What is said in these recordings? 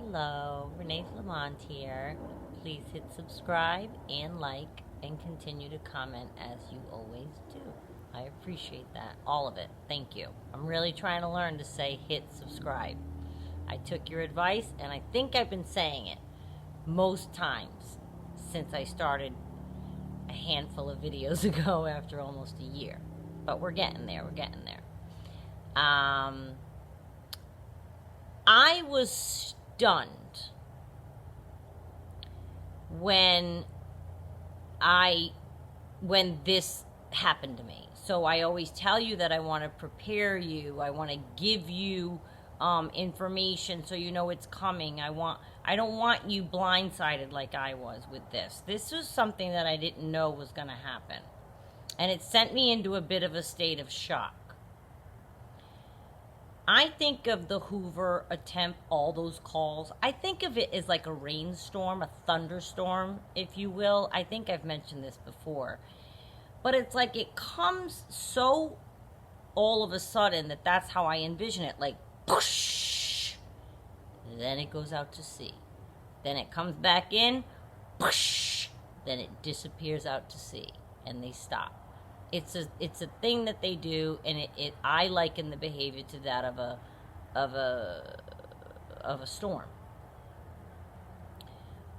Hello, Renee Flamont here. Please hit subscribe and like and continue to comment as you always do. I appreciate that. All of it. Thank you. I'm really trying to learn to say hit subscribe. I took your advice and I think I've been saying it most times since I started a handful of videos ago after almost a year. But we're getting there. We're getting there. I was stunned when this happened to me. So I always tell you that I want to prepare you. I want to give you information so you know it's coming. I don't want you blindsided like I was with this. This was something that I didn't know was going to happen. And it sent me into a bit of a state of shock. I think of the Hoover attempt, all those calls. I think of it as like a rainstorm, a thunderstorm, if you will. I think I've mentioned this before. But it's like it comes so all of a sudden that's how I envision it. Like, push. Then it goes out to sea. Then it comes back in, push. Then it disappears out to sea. And they stop. It's a thing that they do, and I liken the behavior to that of a storm.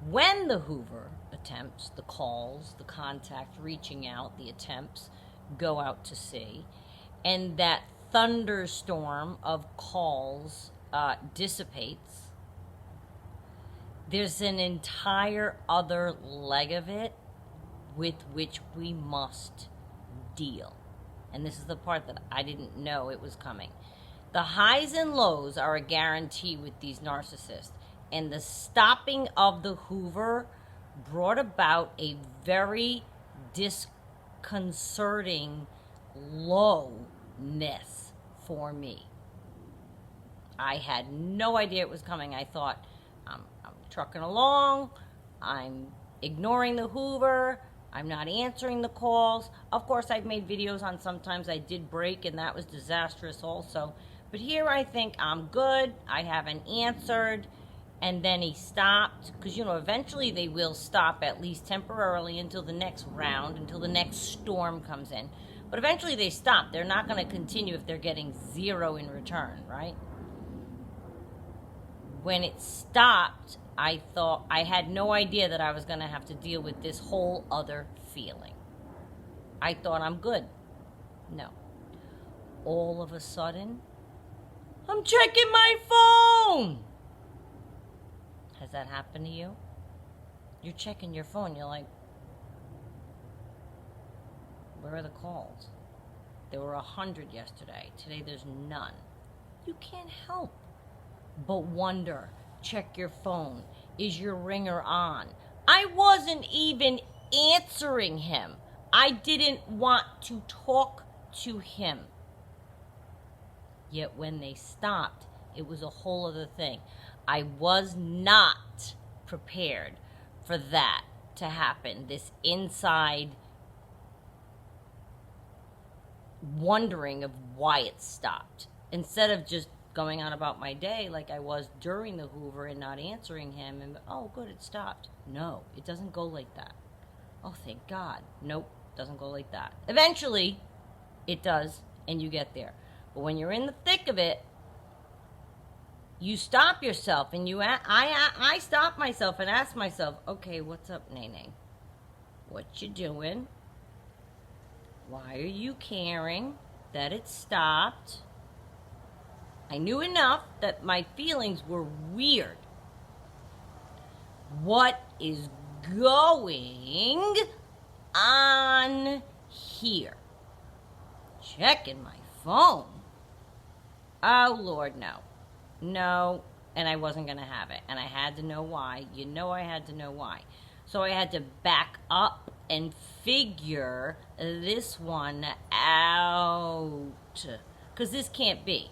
When the Hoover attempts, the calls, the contact, reaching out, the attempts go out to sea, and that thunderstorm of calls dissipates, there's an entire other leg of it with which we must deal. And this is the part that I didn't know it was coming. The highs and lows are a guarantee with these narcissists. And the stopping of the Hoover brought about a very disconcerting lowness for me. I had no idea it was coming. I thought, I'm trucking along. I'm ignoring the Hoover. I'm not answering the calls. Of course, I've made videos on sometimes I did break, and that was disastrous also. But here I think I'm good. I haven't answered. And then he stopped. Because, eventually they will stop, at least temporarily, until the next round, until the next storm comes in. But eventually they stop. They're not going to continue if they're getting zero in return, right? When it stopped, I thought I had no idea that I was going to have to deal with this whole other feeling. I thought I'm good. No. All of a sudden, I'm checking my phone. Has that happened to you? You're checking your phone. You're like, where are the calls? There were 100 yesterday. Today there's none. You can't help but wonder. Check your phone. Is your ringer on? I wasn't even answering him. I didn't want to talk to him. Yet when they stopped, it was a whole other thing. I was not prepared for that to happen. This inside wondering of why it stopped. Instead of just going on about my day like I was during the Hoover and not answering him and, oh, good, it stopped. No, it doesn't go like that. Oh, thank God. Nope, doesn't go like that. Eventually, it does, and you get there. But when you're in the thick of it, you stop yourself, and I stop myself and ask myself, okay, what's up, Nene? What you doing? Why are you caring that it stopped? I knew enough that my feelings were weird. What is going on here? Checking my phone. Oh, Lord, no. No, and I wasn't going to have it. And I had to know why. I had to know why. So I had to back up and figure this one out. Because this can't be.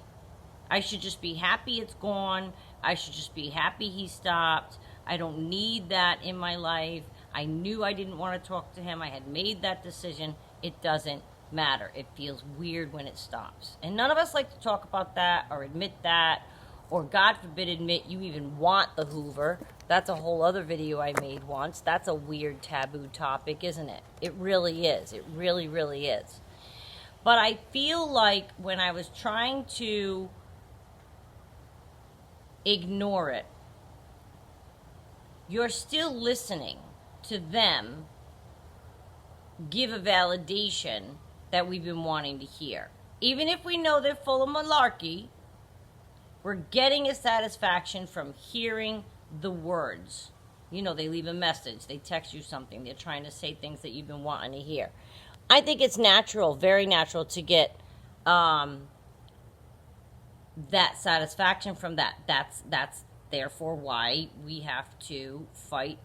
I should just be happy it's gone. I should just be happy he stopped. I don't need that in my life. I knew I didn't want to talk to him. I had made that decision. It doesn't matter. It feels weird when it stops. And none of us like to talk about that or admit that or God forbid admit you even want the Hoover. That's a whole other video I made once. That's a weird taboo topic, isn't it? It really is. It really, really is. But I feel like when I was trying to ignore it, you're still listening to them give a validation that we've been wanting to hear. Even if we know they're full of malarkey, we're getting a satisfaction from hearing the words. You know, they leave a message, they text you something, they're trying to say things that you've been wanting to hear. I think it's natural, very natural, to get that satisfaction from that. That's therefore why we have to fight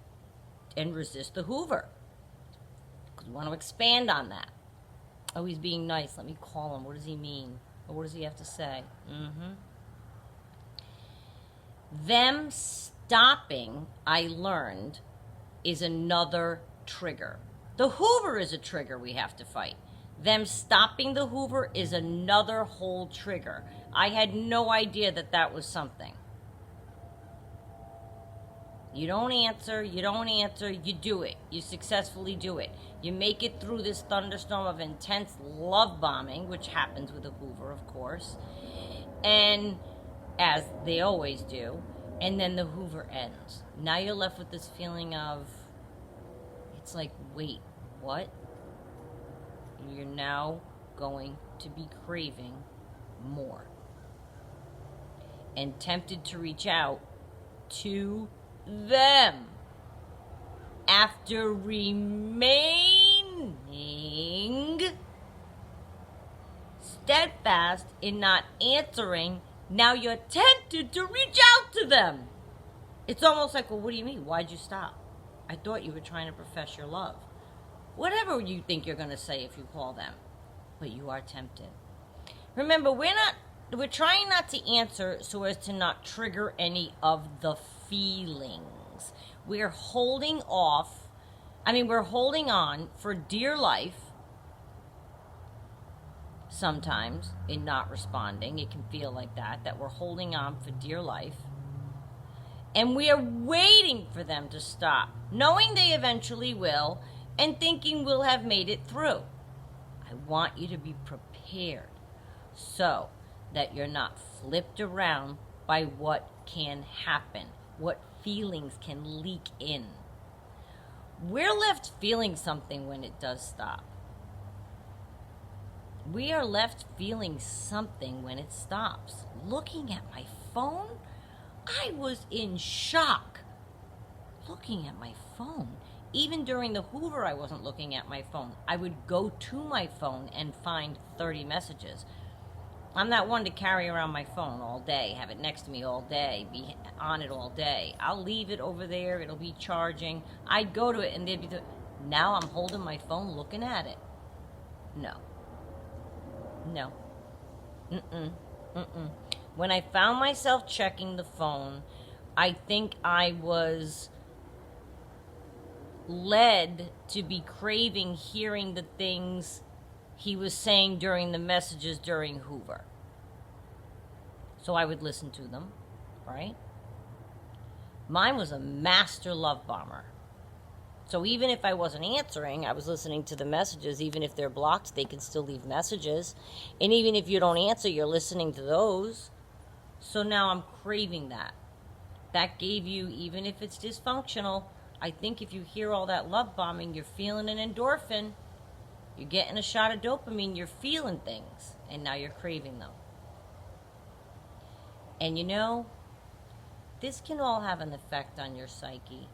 and resist the Hoover. Because we want to expand on that. Oh, he's being nice. Let me call him. What does he mean? Or what does he have to say? Them stopping, I learned, is another trigger. The Hoover is a trigger we have to fight. Them stopping the Hoover is another whole trigger. I had no idea that that was something. You don't answer, you do it. You successfully do it. You make it through this thunderstorm of intense love bombing, which happens with a Hoover, of course, and as they always do, and then the Hoover ends. Now you're left with this feeling of, it's like, wait, what? You're now going to be craving more and tempted to reach out to them after remaining steadfast in not answering. Now you're tempted to reach out to them. It's almost like, well, what do you mean? Why'd you stop? I thought you were trying to profess your love. Whatever you think you're going to say if you call them, but you are tempted. Remember, we're trying not to answer so as to not trigger any of the feelings. We're holding on for dear life sometimes in not responding. It can feel like that we're holding on for dear life. And we are waiting for them to stop, knowing they eventually will, and thinking we'll have made it through. I want you to be prepared so that you're not flipped around by what can happen, what feelings can leak in. We're left feeling something when it does stop. We are left feeling something when it stops. Looking at my phone, I was in shock. Looking at my phone. Even during the Hoover, I wasn't looking at my phone. I would go to my phone and find 30 messages. I'm not one to carry around my phone all day, have it next to me all day, be on it all day. I'll leave it over there, it'll be charging. I'd go to it and they'd be, now I'm holding my phone looking at it. No. When I found myself checking the phone, I think I was led to be craving hearing the things he was saying during the messages during Hoover. So I would listen to them, right? Mine was a master love bomber. So even if I wasn't answering, I was listening to the messages. Even if they're blocked, they can still leave messages. And even if you don't answer, you're listening to those. So now I'm craving that. That gave you, even if it's dysfunctional, I think if you hear all that love bombing, you're feeling an endorphin. You're getting a shot of dopamine. You're feeling things. And now you're craving them. And you know, this can all have an effect on your psyche.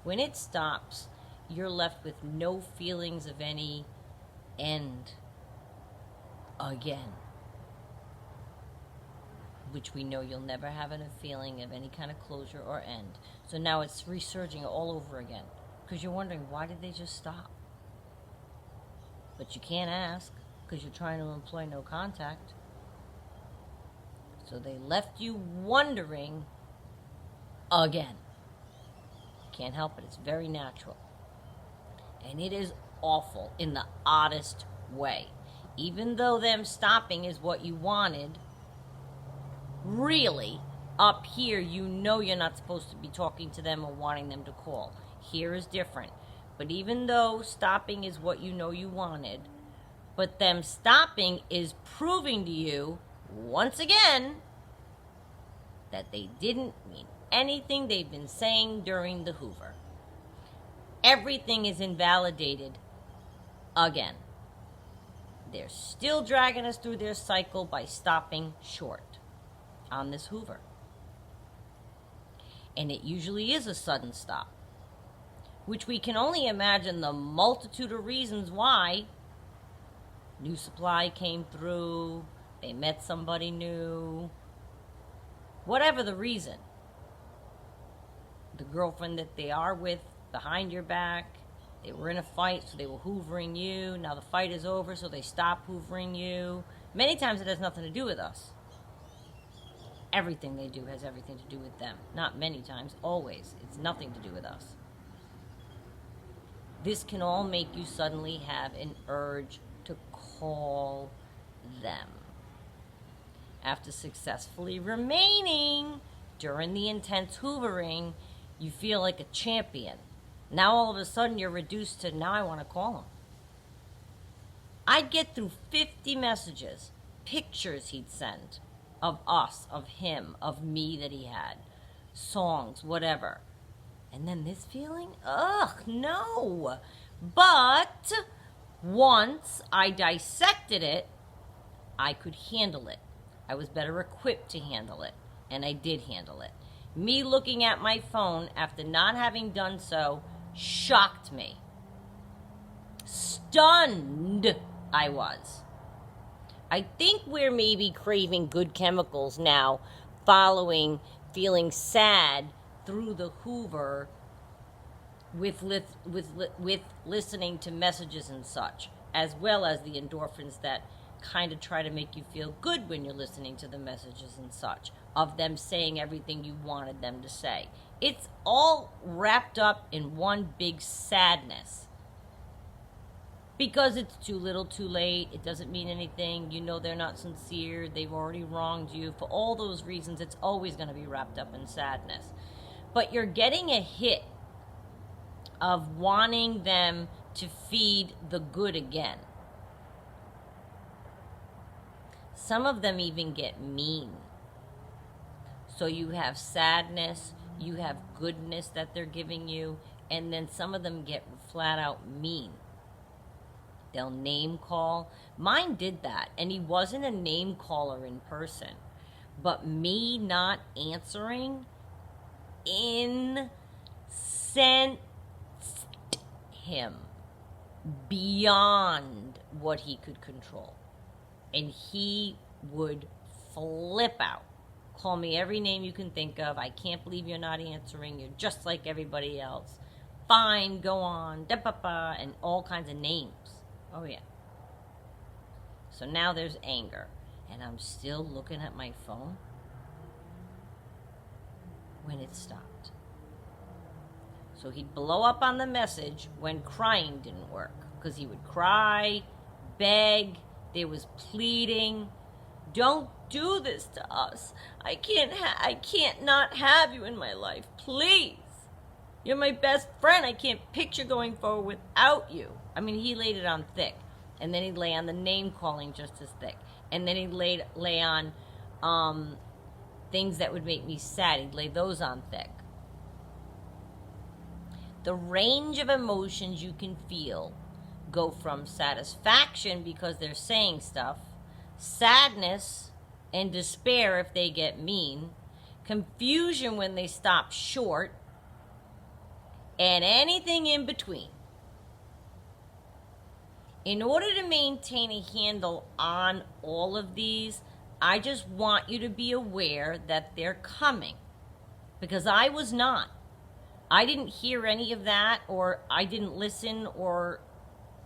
When it stops, you're left with no feelings of any end again. Which we know you'll never have a feeling of any kind of closure or end. So now it's resurging all over again. Because you're wondering, why did they just stop? But you can't ask, because you're trying to employ no contact. So they left you wondering again. Can't help it. It's very natural. And it is awful in the oddest way. Even though them stopping is what you wanted, really, Up here, you know you're not supposed to be talking to them or wanting them to call. Here is different. But even though stopping is what you know you wanted, but them stopping is proving to you, once again, that they didn't mean anything they've been saying during the Hoover. Everything is invalidated again. They're still dragging us through their cycle by stopping short on this Hoover. And it usually is a sudden stop, which we can only imagine the multitude of reasons why. New supply came through, they met somebody new, whatever the reason. The girlfriend that they are with behind your back, they were in a fight, so they were hoovering you. Now the fight is over, so they stop hoovering you. Many times it has nothing to do with us. Everything they do has everything to do with them. Not many times, always. It's nothing to do with us. This can all make you suddenly have an urge to call them. After successfully remaining during the intense hoovering, you feel like a champion. Now all of a sudden you're reduced to, now I want to call them. I'd get through 50 messages, pictures he'd send of us, of him, of me that he had, songs, whatever. And then this feeling? Ugh, no. But once I dissected it, I could handle it. I was better equipped to handle it, and I did handle it. Me looking at my phone after not having done so shocked me. Stunned I was. I think we're maybe craving good chemicals now, following feeling sad through the Hoover with listening to messages and such, as well as the endorphins that kind of try to make you feel good when you're listening to the messages and such, of them saying everything you wanted them to say. It's all wrapped up in one big sadness. Because it's too little, too late, it doesn't mean anything, you know they're not sincere, they've already wronged you. For all those reasons, it's always going to be wrapped up in sadness. But you're getting a hit of wanting them to feed the good again. Some of them even get mean. So you have sadness, you have goodness that they're giving you, and then some of them get flat out mean. They'll name call. Mine did that, and he wasn't a name caller in person. But me not answering incensed him beyond what he could control. And he would flip out. Call me every name you can think of. I can't believe you're not answering. You're just like everybody else. Fine, go on, da-pa-pa, and all kinds of names. Oh, yeah. So now there's anger. And I'm still looking at my phone when it stopped. So he'd blow up on the message when crying didn't work. Because he would cry, beg, there was pleading. Don't do this to us. I can't not have you in my life. Please. You're my best friend. I can't picture going forward without you. I mean, he laid it on thick. And then he'd lay on the name calling just as thick. And then he'd lay on things that would make me sad. He'd lay those on thick. The range of emotions you can feel go from satisfaction because they're saying stuff, sadness and despair if they get mean, confusion when they stop short, and anything in between. In order to maintain a handle on all of these, I just want you to be aware that they're coming. Because I was not. I didn't hear any of that, or I didn't listen, or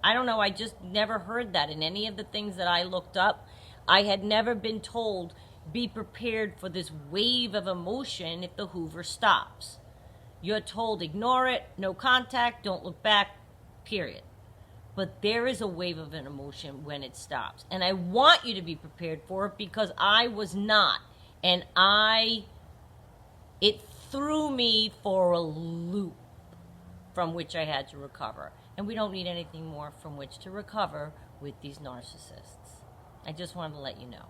I don't know, I just never heard that in any of the things that I looked up. I had never been told, be prepared for this wave of emotion if the Hoover stops. You're told, ignore it, no contact, don't look back, period. But there is a wave of an emotion when it stops. And I want you to be prepared for it because I was not. And I It threw me for a loop from which I had to recover. And we don't need anything more from which to recover with these narcissists. I just wanted to let you know.